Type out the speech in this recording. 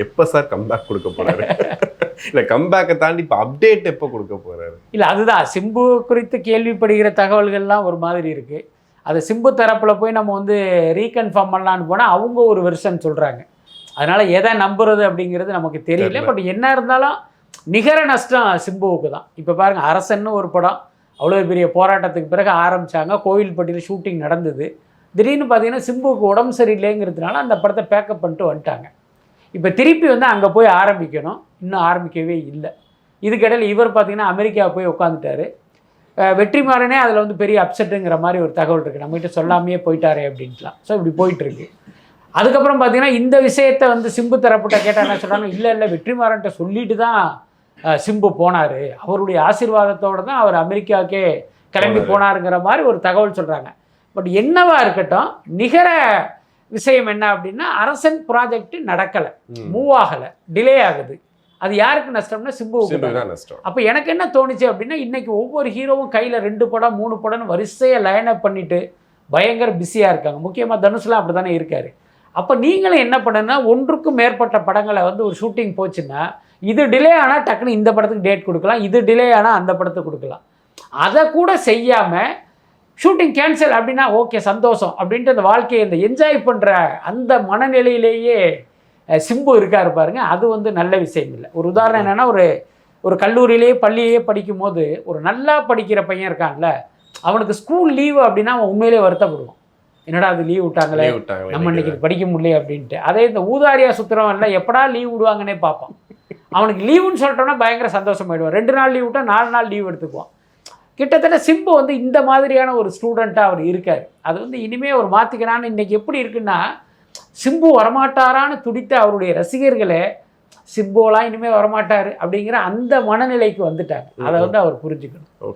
எப்போ sir comeback கொடுக்க போறாரு? இல்லை கம்பேக்கை தாண்டி இப்போ அப்டேட் எப்போ கொடுக்க போறாரு? இல்லை அதுதான் சிம்பு குறித்து கேள்விப்படுகிற தகவல்கள்லாம் ஒரு மாதிரி இருக்குது. அது சிம்பு தரப்பில் போய் நம்ம வந்து ரீகன்ஃபார்ம் பண்ணலான்னு போனால் அவங்க ஒரு வெர்ஷன் சொல்கிறாங்க. அதனால் எதை நம்புறது அப்படிங்கிறது நமக்கு தெரியல. பட் என்ன இருந்தாலும் நிகர நஷ்டம் சிம்புவுக்கு தான். இப்போ பாருங்கள், அரசன்னு ஒரு படம் அவ்வளோ பெரிய போராட்டத்துக்கு பிறகு ஆரம்பித்தாங்க, கோவில்பட்டியில் ஷூட்டிங் நடந்தது. திடீர்னு பார்த்தீங்கன்னா சிம்புவுக்கு உடம்பு சரியில்லைங்கிறதுனால அந்த படத்தை பேக்கப் பண்ணிட்டு வந்துட்டாங்க. இப்போ திருப்பி வந்து அங்கே போய் ஆரம்பிக்கணும், இன்னும் ஆரம்பிக்கவே இல்லை. இதுக்கிடையில் இவர் பார்த்திங்கன்னா அமெரிக்கா போய் உட்காந்துட்டார். வெற்றிமாறனே அதில் வந்து பெரிய அப்செட்டுங்கிற மாதிரி ஒரு தகவல் இருக்குது, நம்மகிட்ட சொல்லாமையே போயிட்டாரே அப்படின்ட்டுலாம். ஸோ இப்படி போயிட்டுருக்கு. அதுக்கப்புறம் பார்த்திங்கன்னா இந்த விஷயத்தை வந்து சிம்பு தரப்பட்ட கேட்டால் என்ன சொல்கிறாங்க, இல்லை வெற்றிமாறன்ட்ட சொல்லிட்டு தான் சிம்பு போனார், அவருடைய ஆசீர்வாதத்தோடு தான் அவர் அமெரிக்காவுக்கே கிளம்பி போனாருங்கிற மாதிரி ஒரு தகவல் சொல்கிறாங்க. பட் என்னவா இருக்கட்டும், நிகர விஷயம் என்ன அப்படின்னா அரசன் ப்ராஜெக்ட் நடக்கலை, மூவ் ஆகலை, டிலே ஆகுது. அது யாருக்கு நஷ்டம்னா சிம்புவுக்கு தான் நஷ்டம். அப்போ எனக்கு என்ன தோணுச்சு அப்படின்னா, இன்றைக்கி ஒவ்வொரு ஹீரோவும் கையில் 2 படம் 3 படம்னு வரிசையை லைன் அப் பண்ணிவிட்டு பயங்கர பிஸியாக இருக்காங்க. முக்கியமாக தனுஷ்லாம் அப்படி தானே இருக்கார். அப்போ நீங்களும் என்ன பண்ணுன்னா, ஒன்றுக்கும் மேற்பட்ட படங்களை வந்து ஒரு ஷூட்டிங் போச்சுன்னா, இது டிலே ஆனால் டக்குன்னு இந்த படத்துக்கு டேட் கொடுக்கலாம், இது டிலே ஆனால் அந்த படத்துக்கு கொடுக்கலாம். அதை கூட செய்யாமல் ஷூட்டிங் கேன்சல் அப்படின்னா ஓகே சந்தோஷம் அப்படின்ட்டு அந்த வாழ்க்கையை இந்த என்ஜாய் பண்ணுற அந்த மனநிலையிலேயே சிம்பு இருக்காரு பாருங்க. அது வந்து நல்ல விஷயம் இல்லை. ஒரு உதாரணம் என்னென்னா, ஒரு கல்லூரியிலேயே பள்ளியிலேயே படிக்கும் போது ஒரு நல்லா படிக்கிற பையன் இருக்கான்ல, அவனுக்கு ஸ்கூல் லீவு அப்படின்னா அவன் உண்மையிலே வருத்தப்படுவான். என்னடா அது லீவ் விட்டாங்களே, நம்ம இன்னைக்கு படிக்க முடியல அப்படின்ட்டு. அதே இந்த ஊதாரியா சுற்றுறவன்ல எப்படா லீவ் விடுவாங்கன்னே பார்ப்பான். அவனுக்கு லீவுன்னு சொல்லிட்டோன்னா பயங்கர சந்தோஷமாயிடுவான். 2 நாள் லீவ் விட்டால் 4 நாள் லீவ் எடுத்துக்குவான். கிட்டத்தட்ட சிம்பு வந்து இந்த மாதிரியான ஒரு ஸ்டூடெண்ட்டாக அவர் இருக்கார். அது வந்து இனிமேல் அவர் மாற்றிக்கிறான்னு இன்றைக்கி எப்படி இருக்குன்னா, சிம்பு வரமாட்டாரான்னு துடித்த அவருடைய ரசிகர்களே சிம்புலாம் இனிமேல் வரமாட்டார் அப்படிங்கிற அந்த மனநிலைக்கு வந்துட்டாங்க. அதை வந்து அவர் புரிஞ்சுக்கணும்.